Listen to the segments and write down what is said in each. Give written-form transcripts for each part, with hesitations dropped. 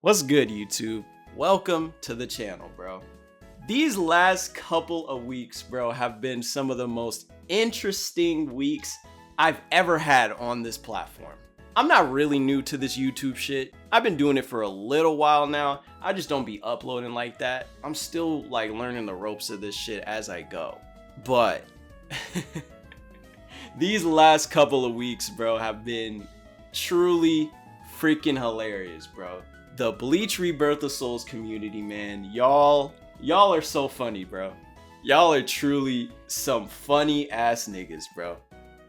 What's good, YouTube? Welcome to the channel, bro. These last couple of weeks, bro, have been some of the most interesting weeks I've ever had on this platform. I'm not really new to this YouTube shit. I've been doing it for a little while now. I just don't be uploading like that. I'm still like learning the ropes of this shit as I go. But these last couple of weeks, bro, have been truly freaking hilarious, bro. The Bleach Rebirth of Souls community, man, y'all are so funny, bro. Y'all are truly some funny ass niggas, bro.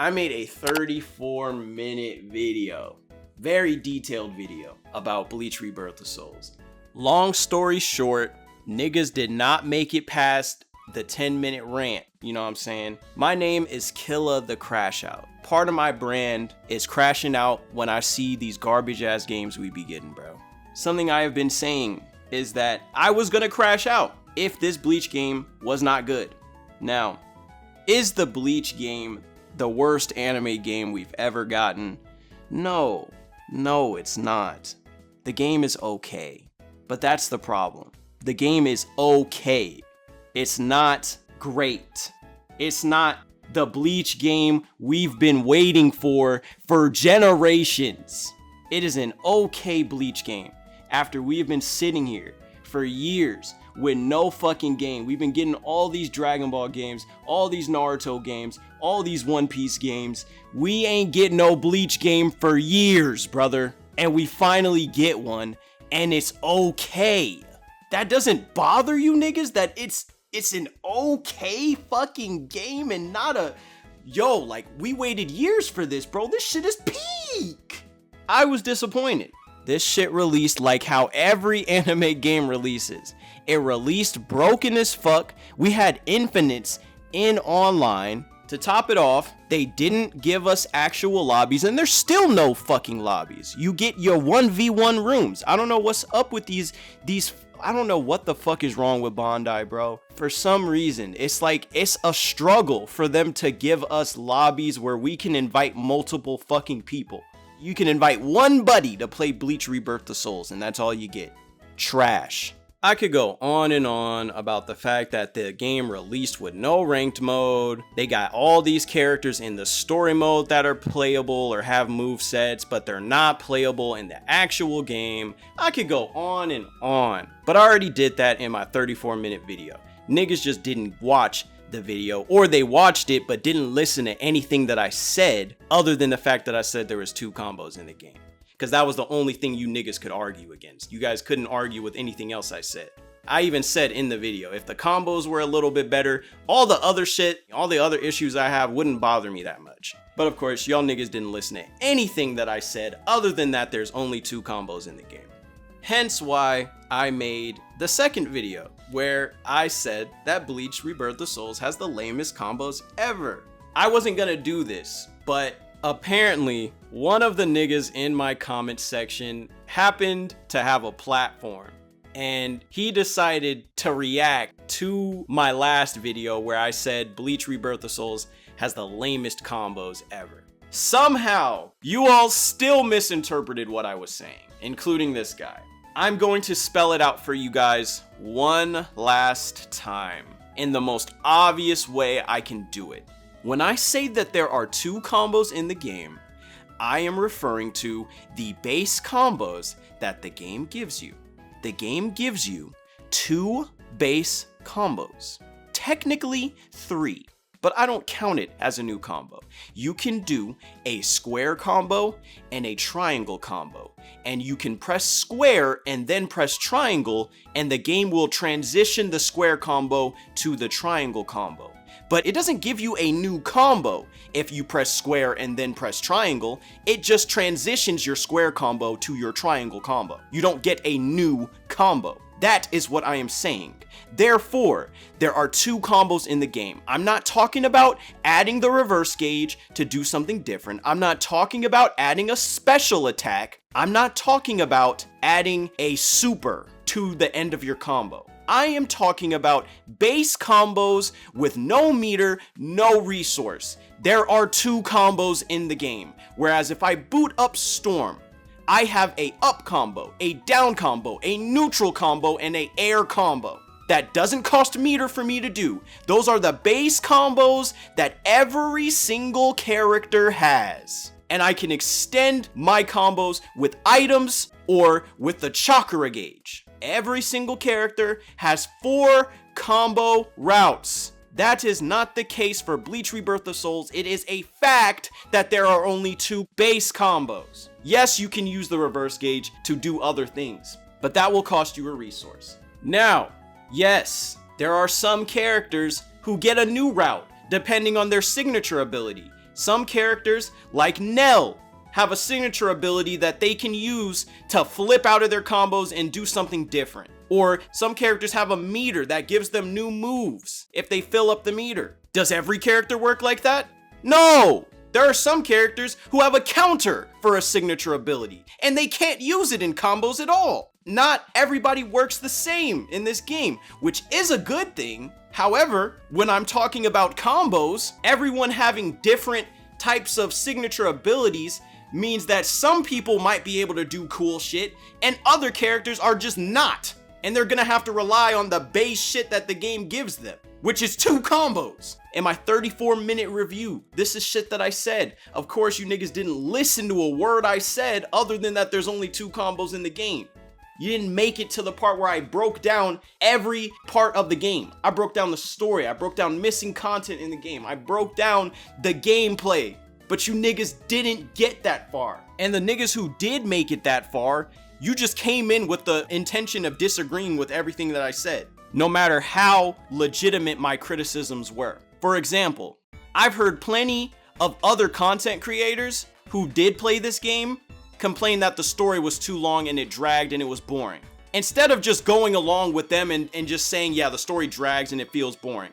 I made a 34-minute video, very detailed video about Bleach Rebirth of Souls. Long story short, niggas did not make it past the 10-minute rant, you know what I'm saying? My name is Killa the Crash Out. Part of my brand is crashing out when I see these garbage ass games we be getting, bro. Something I have been saying is that I was gonna crash out if this Bleach game was not good. Now, is the Bleach game the worst anime game we've ever gotten? No, it's not. The game is okay, but that's the problem. The game is okay. It's not great. It's not the Bleach game we've been waiting for generations. It is an okay Bleach game. After we have been sitting here for years with no fucking game. We've been getting all these Dragon Ball games, all these Naruto games, all these One Piece games. We ain't getting no Bleach game for years, brother. And we finally get one, and it's okay. That doesn't bother you niggas that it's an okay fucking game and not a, yo, like we waited years for this, bro. This shit is peak. I was disappointed. This shit released like how every anime game releases. It released broken as fuck. We had infinites in online. To top it off, they didn't give us actual lobbies, and there's still no fucking lobbies. You get your 1v1 rooms. I don't know what's up with these I don't know what the fuck is wrong with Bandai, bro. For some reason, it's like it's a struggle for them to give us lobbies where we can invite multiple fucking people. You can invite one buddy to play Bleach Rebirth of Souls, and that's all you get. Trash. I could go on and on about the fact that the game released with no ranked mode. They got all these characters in the story mode that are playable or have movesets, but they're not playable in the actual game. I could go on and on, but I already did that in my 34-minute video. Niggas just didn't watch the video, or they watched it but didn't listen to anything that I said other than the fact that I said there was 2 combos in the game. Because that was the only thing you niggas could argue against. You guys couldn't argue with anything else I said. I even said in the video, if the combos were a little bit better, all the other shit, all the other issues I have wouldn't bother me that much. But of course, y'all niggas didn't listen to anything that I said other than that there's only 2 combos in the game. Hence why I made the second video where I said that Bleach Rebirth of Souls has the lamest combos ever. I wasn't gonna do this, but apparently one of the niggas in my comment section happened to have a platform, and he decided to react to my last video where I said Bleach Rebirth of Souls has the lamest combos ever. Somehow, you all still misinterpreted what I was saying, including this guy. I'm going to spell it out for you guys one last time in the most obvious way I can do it. When I say that there are 2 combos in the game, I am referring to the base combos that the game gives you. The game gives you 2 base combos. Technically 3, but I don't count it as a new combo. You can do a square combo and a triangle combo, and you can press square and then press triangle, and the game will transition the square combo to the triangle combo. But it doesn't give you a new combo if you press square and then press triangle. It just transitions your square combo to your triangle combo. You don't get a new combo. That is what I am saying. Therefore, there are 2 combos in the game. I'm not talking about adding the reverse gauge to do something different. I'm not talking about adding a special attack. I'm not talking about adding a super to the end of your combo. I am talking about base combos with no meter, no resource. There are 2 combos in the game. Whereas if I boot up Storm, I have a up combo, a down combo, a neutral combo, and a air combo. That doesn't cost meter for me to do. Those are the base combos that every single character has. And I can extend my combos with items or with the chakra gauge. Every single character has 4 combo routes. That is not the case for Bleach Rebirth of Souls. It is a fact that there are only 2 base combos. Yes, you can use the reverse gauge to do other things, but that will cost you a resource. Now, yes, there are some characters who get a new route depending on their signature ability. Some characters, like Nell, have a signature ability that they can use to flip out of their combos and do something different. Or some characters have a meter that gives them new moves if they fill up the meter. Does every character work like that? No! There are some characters who have a counter for a signature ability, and they can't use it in combos at all. Not everybody works the same in this game, which is a good thing. However, when I'm talking about combos, everyone having different types of signature abilities means that some people might be able to do cool shit, and other characters are just not. And they're gonna have to rely on the base shit that the game gives them, which is 2 combos. In my 34-minute review, this is shit that I said. Of course, you niggas didn't listen to a word I said other than that there's only 2 combos in the game. You didn't make it to the part where I broke down every part of the game. I broke down the story. I broke down missing content in the game. I broke down the gameplay. But you niggas didn't get that far. And the niggas who did make it that far, you just came in with the intention of disagreeing with everything that I said, no matter how legitimate my criticisms were. For example, I've heard plenty of other content creators who did play this game complain that the story was too long and it dragged and it was boring. Instead of just going along with them and just saying, yeah, the story drags and it feels boring,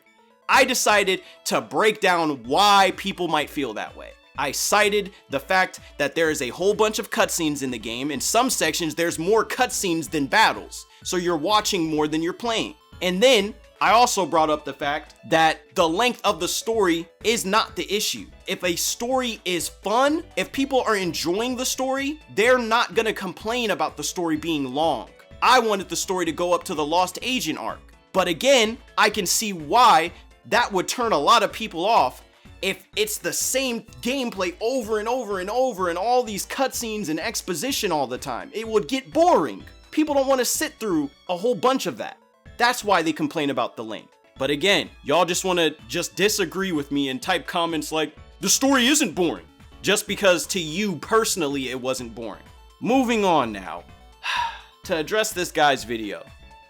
I decided to break down why people might feel that way. I cited the fact that there is a whole bunch of cutscenes in the game. In some sections, there's more cutscenes than battles, so you're watching more than you're playing. And then I also brought up the fact that the length of the story is not the issue. If a story is fun, if people are enjoying the story, they're not gonna complain about the story being long. I wanted the story to go up to the Lost Agent arc. But again, I can see why that would turn a lot of people off if it's the same gameplay over and over and over and all these cutscenes and exposition all the time. It would get boring. People don't want to sit through a whole bunch of that. That's why they complain about the length. But again, y'all just want to disagree with me and type comments like, the story isn't boring, just because to you personally it wasn't boring. Moving on now, to address this guy's video.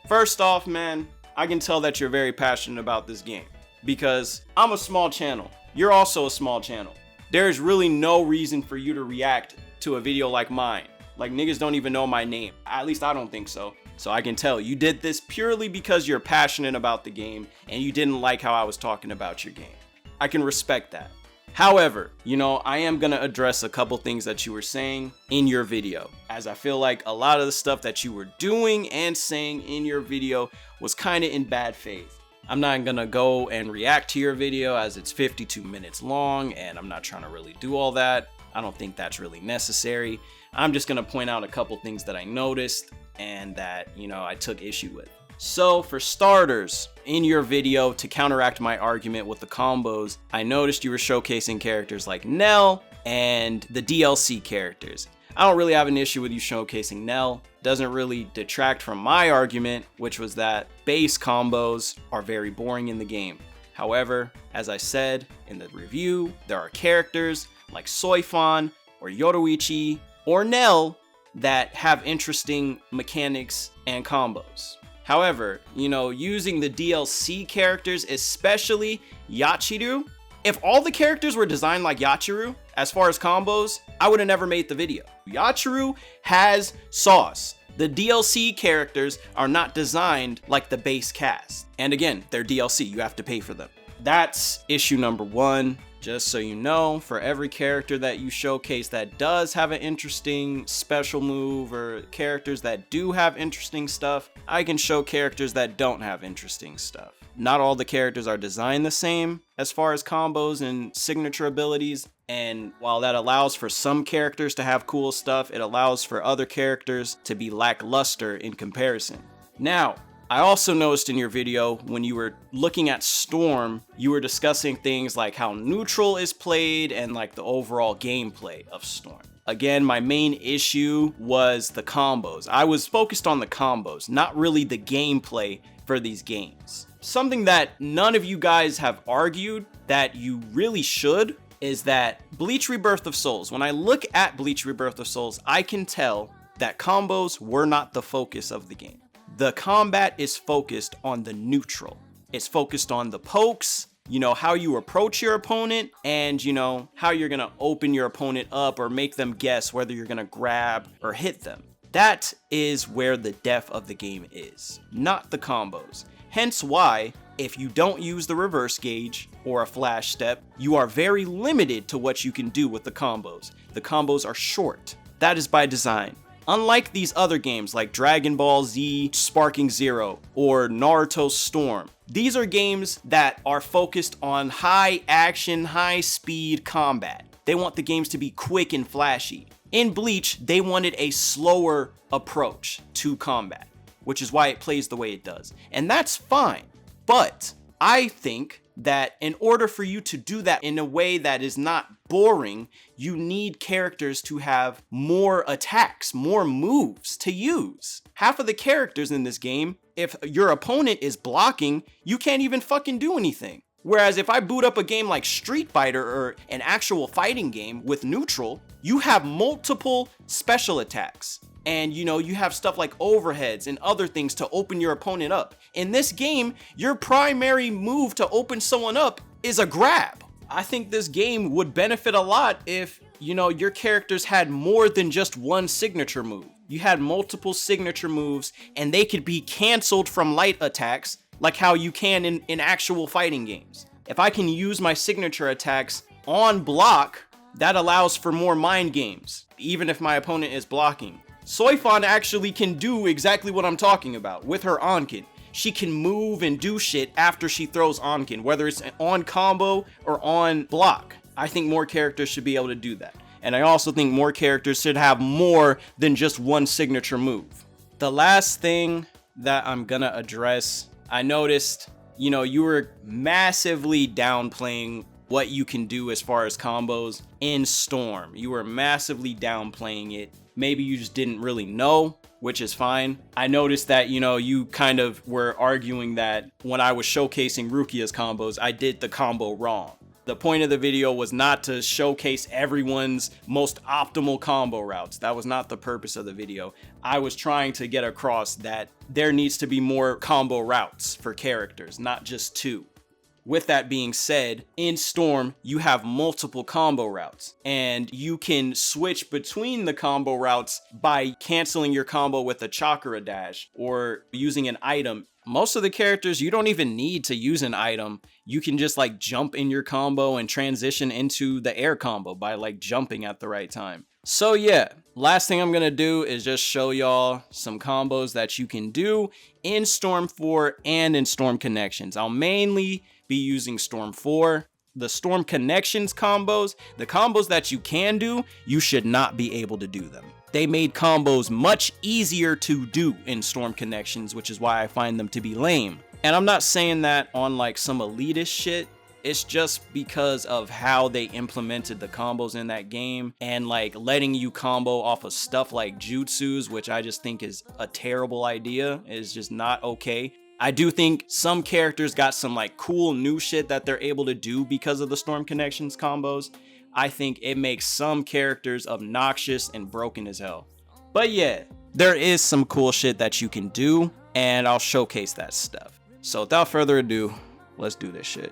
First off, man, I can tell that you're very passionate about this game, because I'm a small channel. You're also a small channel. There's really no reason for you to react to a video like mine. Like, niggas don't even know my name. At least I don't think so. So I can tell you did this purely because you're passionate about the game and you didn't like how I was talking about your game. I can respect that. However, I am gonna address a couple things that you were saying in your video, as I feel like a lot of the stuff that you were doing and saying in your video was kind of in bad faith. I'm not gonna go and react to your video as it's 52 minutes long and I'm not trying to really do all that. I don't think that's really necessary. I'm just gonna point out a couple things that I noticed and that, I took issue with. So for starters, in your video, to counteract my argument with the combos, I noticed you were showcasing characters like Nell and the DLC characters. I don't really have an issue with you showcasing Nell. Doesn't really detract from my argument, which was that base combos are very boring in the game. However, as I said in the review, there are characters like Soifon or Yoruichi or Nell that have interesting mechanics and combos. However, using the DLC characters, especially Yachiru, if all the characters were designed like Yachiru, as far as combos, I would have never made the video. Yachiru has sauce. The DLC characters are not designed like the base cast. And again, they're DLC, you have to pay for them. That's issue number one. Just so you know, for every character that you showcase that does have an interesting special move, or characters that do have interesting stuff, I can show characters that don't have interesting stuff. Not all the characters are designed the same as far as combos and signature abilities, and while that allows for some characters to have cool stuff, it allows for other characters to be lackluster in comparison. Now, I also noticed in your video when you were looking at Storm, you were discussing things like how neutral is played and like the overall gameplay of Storm. Again, my main issue was the combos. I was focused on the combos, not really the gameplay for these games. Something that none of you guys have argued that you really should is that Bleach Rebirth of Souls, when I look at Bleach Rebirth of Souls, I can tell that combos were not the focus of the game. The combat is focused on the neutral. It's focused on the pokes, you know, how you approach your opponent, and you know, how you're gonna open your opponent up or make them guess whether you're gonna grab or hit them. That is where the depth of the game is, not the combos. Hence why, if you don't use the reverse gauge or a flash step, you are very limited to what you can do with the combos. The combos are short. That is by design. Unlike these other games like Dragon Ball Z Sparking Zero or Naruto Storm, these are games that are focused on high action, high speed combat. They want the games to be quick and flashy. In Bleach, they wanted a slower approach to combat, which is why it plays the way it does. And that's fine. But I think that in order for you to do that in a way that is not boring, you need characters to have more attacks, more moves to use. Half of the characters in this game, if your opponent is blocking, you can't even fucking do anything. Whereas if I boot up a game like Street Fighter or an actual fighting game with neutral, you have multiple special attacks. And you know, you have stuff like overheads and other things to open your opponent up. In this game, your primary move to open someone up is a grab. I think this game would benefit a lot if, you know, your characters had more than just one signature move. You had multiple signature moves and they could be canceled from light attacks like how you can in actual fighting games. If I can use my signature attacks on block, that allows for more mind games, even if my opponent is blocking. Soifon actually can do exactly what I'm talking about with her Onkin. She can move and do shit after she throws Onkin, whether it's on combo or on block. I think more characters should be able to do that. And I also think more characters should have more than just one signature move. The last thing that I'm gonna address, I noticed, you know, you were massively downplaying what you can do as far as combos in Storm. You were massively downplaying it. Maybe you just didn't really know, which is fine. I noticed that, you know, you kind of were arguing that when I was showcasing Rukia's combos, I did the combo wrong. The point of the video was not to showcase everyone's most optimal combo routes. That was not the purpose of the video. I was trying to get across that there needs to be more combo routes for characters, not just two. With that being said, in Storm, you have multiple combo routes, and you can switch between the combo routes by canceling your combo with a chakra dash or using an item. Most of the characters, you don't even need to use an item. You can just like jump in your combo and transition into the air combo by like jumping at the right time. So yeah, last thing I'm gonna do is just show y'all some combos that you can do in Storm 4 and in Storm Connections. I'll mainly be using Storm 4. The Storm Connections combos, the combos that you can do, you should not be able to do them. They made combos much easier to do in Storm Connections, which is why I find them to be lame. And I'm not saying that on like some elitist shit. It's just because of how they implemented the combos in that game and like letting you combo off of stuff like jutsus, which I just think is a terrible idea. It's just not okay. I do think some characters got some like cool new shit that they're able to do because of the Storm Connections combos. I think it makes some characters obnoxious and broken as hell. But yeah, there is some cool shit that you can do, and I'll showcase that stuff. So without further ado, let's do this shit.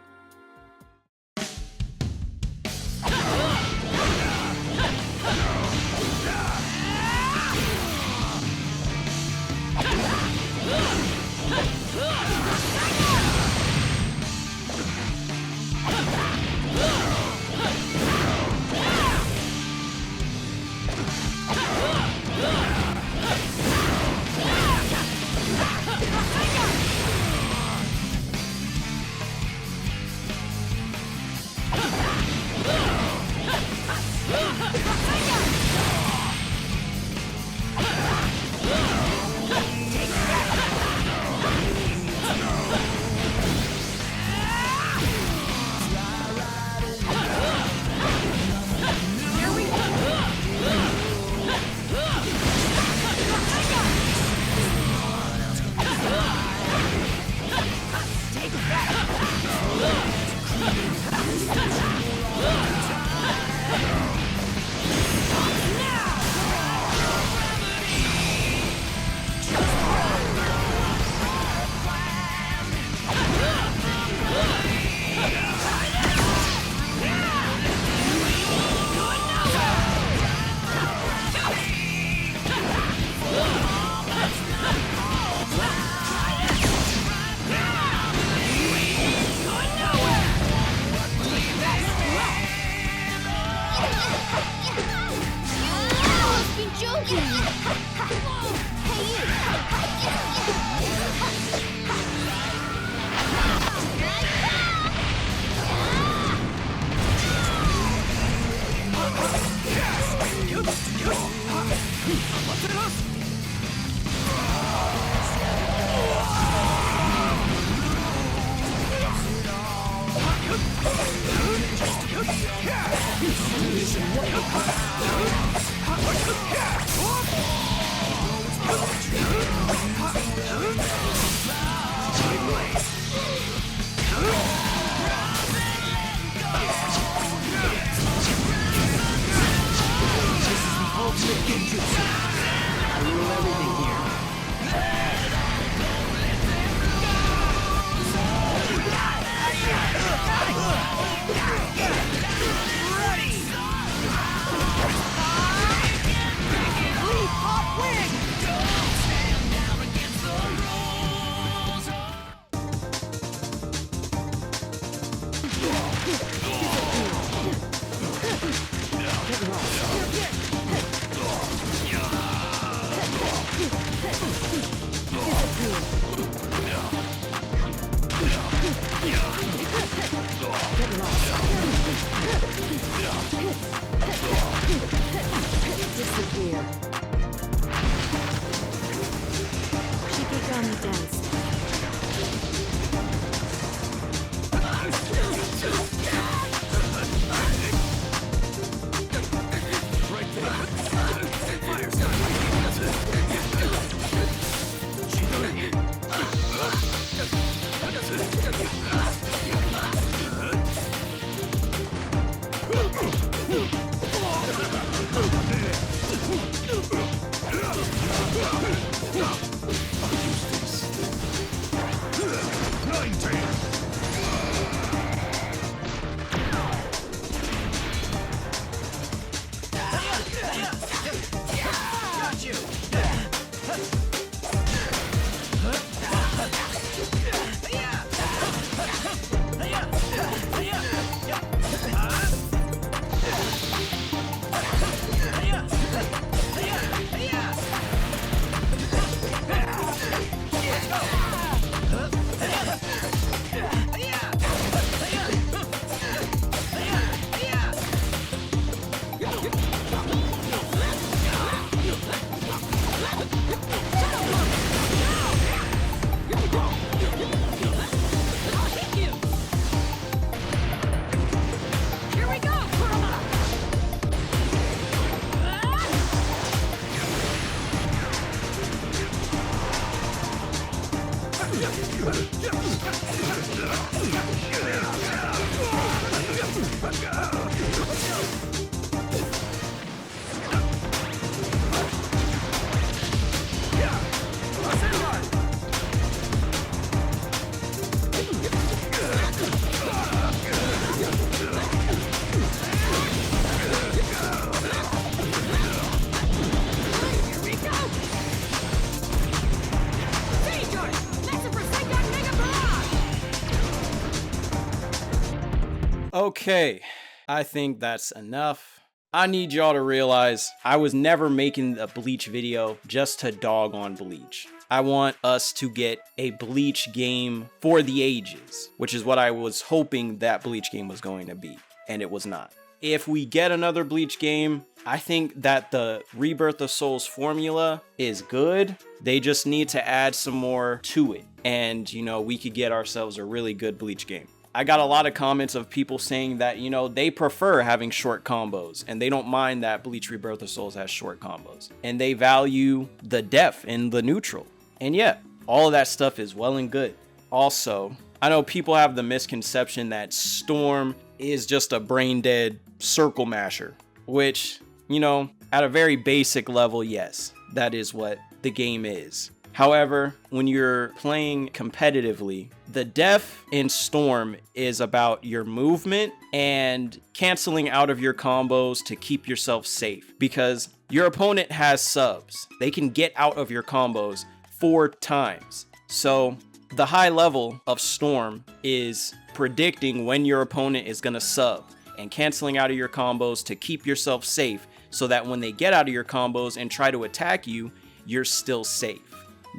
Okay, I think that's enough. I need y'all to realize I was never making a Bleach video just to dog on Bleach. I want us to get a Bleach game for the ages, which is what I was hoping that Bleach game was going to be, and it was not. If we get another Bleach game, I think that the Rebirth of Souls formula is good. They just need to add some more to it, and you know, we could get ourselves a really good Bleach game. I got a lot of comments of people saying that, you know, they prefer having short combos and they don't mind that Bleach Rebirth of Souls has short combos and they value the depth and the neutral. And yeah, all of that stuff is well and good. Also, I know people have the misconception that Storm is just a brain dead circle masher, which, you know, at a very basic level, yes, that is what the game is. However, when you're playing competitively, the def in Storm is about your movement and canceling out of your combos to keep yourself safe, because your opponent has subs. They can get out of your combos 4 times. So the high level of Storm is predicting when your opponent is going to sub and canceling out of your combos to keep yourself safe so that when they get out of your combos and try to attack you, you're still safe.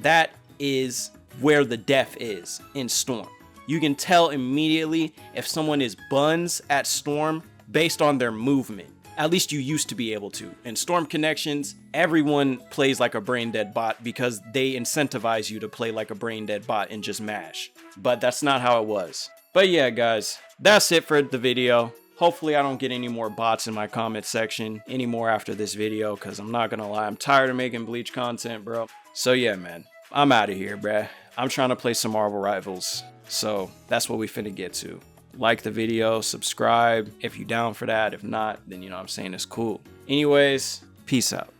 That is where the def is in Storm. You can tell immediately if someone is buns at Storm based on their movement. At least you used to be able to. In Storm Connections, everyone plays like a brain dead bot because they incentivize you to play like a brain dead bot and just mash. But that's not how it was. But yeah, guys, that's it for the video. Hopefully I don't get any more bots in my comment section anymore after this video, because I'm not gonna lie, I'm tired of making Bleach content, bro. So yeah, man, I'm out of here, bruh. I'm trying to play some Marvel Rivals. So that's what we finna get to. Like the video, subscribe if you down for that. If not, then you know what I'm saying, it's cool. Anyways, peace out.